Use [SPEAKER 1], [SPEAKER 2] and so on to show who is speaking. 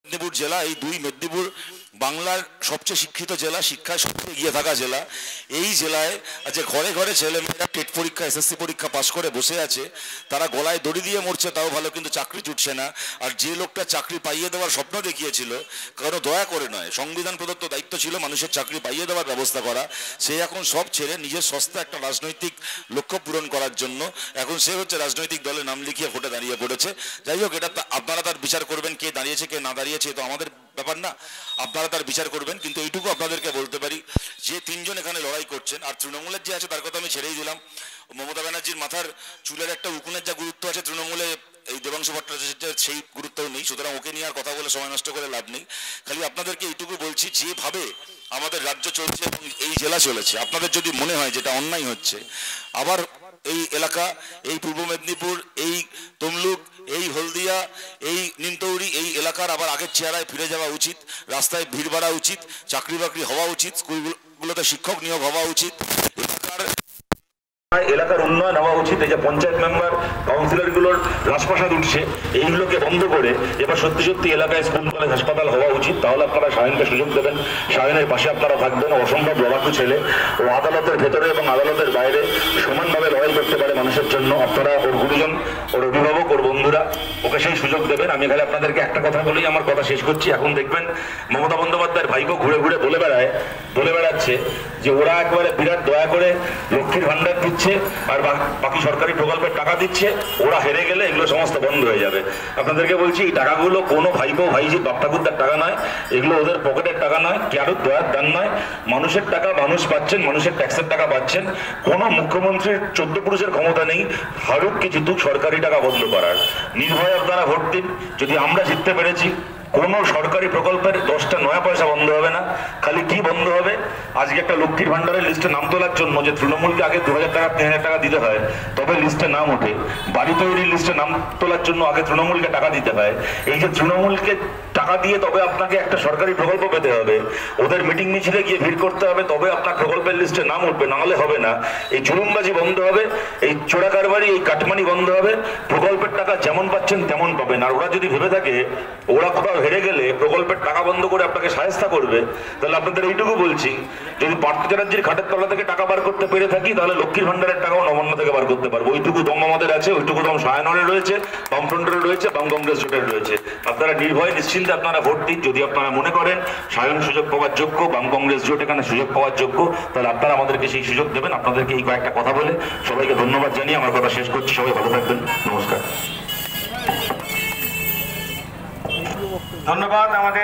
[SPEAKER 1] মেদিনীপুর জেলা, এই দুই মেদিনীপুর বাংলার সবচেয়ে শিক্ষিত জেলা, শিক্ষায় সবচেয়ে এগিয়ে থাকা জেলা। এই জেলায় আজকে ঘরে ঘরে ছেলেমেয়েরা টেট পরীক্ষা, এসএসসি পরীক্ষা পাশ করে বসে আছে, তারা গলায় দড়ি দিয়ে মরছে তাও ভালো, কিন্তু চাকরি জুটছে না। আর যে লোকটা চাকরি পাইয়ে দেওয়ার স্বপ্ন দেখিয়েছিল, কারণ দয়া করে নয়, সংবিধান প্রদত্ত দায়িত্ব ছিল মানুষের চাকরি পাইয়ে দেওয়ার ব্যবস্থা করা, সে এখন সব ছেড়ে নিজের সস্তা একটা রাজনৈতিক লক্ষ্য পূরণ করার জন্য এখন সে হচ্ছে রাজনৈতিক দলে নাম লিখিয়ে ভোটে দাঁড়িয়ে পড়েছে। যাই হোক, এটা আপনারা তার বিচার করবেন, কে দাঁড়িয়েছে কে না দাঁড়িয়েছে তো আমাদের ব্যাপার না, আপনারা তার বিচার করবেন। কিন্তু এইটুকু আপনাদেরকে বলতে পারি, যে তিনজন এখানে লড়াই করছেন, আর তৃণমূলের যে আছে তার কথা আমি ছেড়েই দিলাম। মমতা ব্যানার্জির মাথার চুলের একটা উকুনের যা গুরুত্ব আছে, তৃণমূলে এই দেবাংশু ভট্টাচার্যের সেই গুরুত্বও নেই, সুতরাং ওকে নিয়ে আর কথা বলে সময় নষ্ট করে লাভ নেই। খালি আপনাদেরকে এইটুকু বলছি, যেভাবে আমাদের রাজ্য চলছে এবং এই জেলা চলেছে, আপনাদের যদি মনে হয় যেটা অন্যায় হচ্ছে, আবার এই এলাকা, এই পূর্ব মেদিনীপুর, এই তমলুক, এই হলদিয়া, এই নিমতৌড়ি, এই এলাকার আবার আগের চেহারায় ফিরে যাওয়া উচিত। রাস্তায় ভিড় বাড়া উচিত, চাকরি বাকরি হওয়া উচিত, স্কুলগুলোতে শিক্ষক নিয়োগ হওয়া উচিত, এলাকার উন্নয়ন হওয়া উচিত। এই যে পঞ্চায়েত মেম্বার, কাউন্সিলর গুলোর রাজপ্রাসাদ উঠছে, এইগুলোকে বন্ধ করে এবার সত্যি সত্যি এলাকায় স্কুল, কলেজ, হাসপাতাল হওয়া উচিত। তাহলে আপনারা শাহিনকে সুযোগ দেবেন, শাহিনের পাশে আপনারা থাকবেন। অসম্ভব লড়াকু ছেলে, ও আদালতের ভেতরে এবং আদালতের বাইরে সমানভাবে লড়াই করতে পারে মানুষের জন্য। আপনারা ওর গুরুজন, ওর অভিভাবক, ওর বন্ধুরা ওকে সেই সুযোগ দেবেন। আমি খালি আপনাদেরকে একটা কথা বলেই আমার কথা শেষ করছি। এখন দেখবেন মমতা বন্দ্যোপাধ্যায়ের ভাইপো ঘুরে ঘুরে বলে বেড়াচ্ছে যে ওরা একেবারে বিরাট দয়া করে লক্ষ্মীর ভান্ডার দিচ্ছে আর বাকি সরকারি প্রকল্পের টাকা দিচ্ছে, ওরা হেরে গেলে এগুলো সমস্ত বন্ধ হয়ে যাবে। আপনাদেরকে বলছি, এই টাকাগুলো কোনো ভাইপো ভাইজি বাপ ঠাকুরদার টাকা নয়, এগুলো ওদের পকেটের টাকা নয়, কারোর দয়ার দান নয়, মানুষের টাকা মানুষ পাচ্ছেন, মানুষের ট্যাক্সের টাকা পাচ্ছেন। কোনো মুখ্যমন্ত্রীর 14 পুরুষের ক্ষমতা নেই হারুক কি জিতুক সরকারি টাকা বন্ধ করার। নির্ভয়ে আপনারা ভোট দিন। যদি আমরা জিততে পেরেছি, কোনো সরকারি প্রকল্পের 10টা নয়া পয়সা বন্ধ হবে না। খালি কি বন্ধ হবে, আজকে একটা লক্ষ্মীর ভান্ডারের লিস্টে নাম তোলার জন্য যে তৃণমূলকে আগে 2000 টাকা 3000 টাকা দিতে হয় তবে লিস্টে নাম ওঠে, বাড়ি তৈরির লিস্টে নাম তোলার জন্য আগে তৃণমূলকে টাকা দিতে হয়। এই যে তৃণমূলকে টাকা দিয়ে তবে আপনাকে একটা সরকারি প্রকল্প পেতে হবে, ওদের মিটিং মিছিলে গিয়ে ভিড় করতে হবে, তবে আপনার প্রকল্পের লিস্টে নাম উঠবে, না হলে হবে না। এই জুলুমবাজি বন্ধ হবে, এই চোরা কারবারি, এই কাটমানি বন্ধ হবে। প্রকল্পের টাকা যেমন পাচ্ছেন তেমন পাবেন। আর ওরা যদি ভেবে থাকে ওরা কোথাও হেরে গেলে প্রকল্পের টাকা বন্ধ করে আপনাকে সাহায্য করবে, তাহলে আপনাদের এইটুকু বলছি, যদি পার্থ চ্যাটার্জির খাটের তলা থেকে টাকা বার করতে পেরে থাকি, তাহলে লক্ষ্মীর ভান্ডারের টাকাও নবান্ন থেকে বার করতে পারবো। ওইটুকু দম আমাদের আছে, ওইটুকু দম সায়নের রয়েছে, বামফ্রন্টের রয়েছে, বাম কংগ্রেস জোটের রয়েছে। আপনারা নির্ভয় নিশ্চিন্তে আপনারা ভোট দিন। যদি আপনারা মনে করেন সায়ন সুযোগ পাওয়ার যোগ্য, বাম কংগ্রেস জোট এখানে সুযোগ পাওয়ার যোগ্য, তাহলে আপনারা আমাদেরকে সেই সুযোগ দেবেন। আপনাদেরকে এই কয়েকটা কথা বলে সবাইকে ধন্যবাদ জানিয়ে আমার কথা শেষ করছি। সবাই ভালো থাকবেন, নমস্কার।
[SPEAKER 2] ধন্যবাদ। আমাদের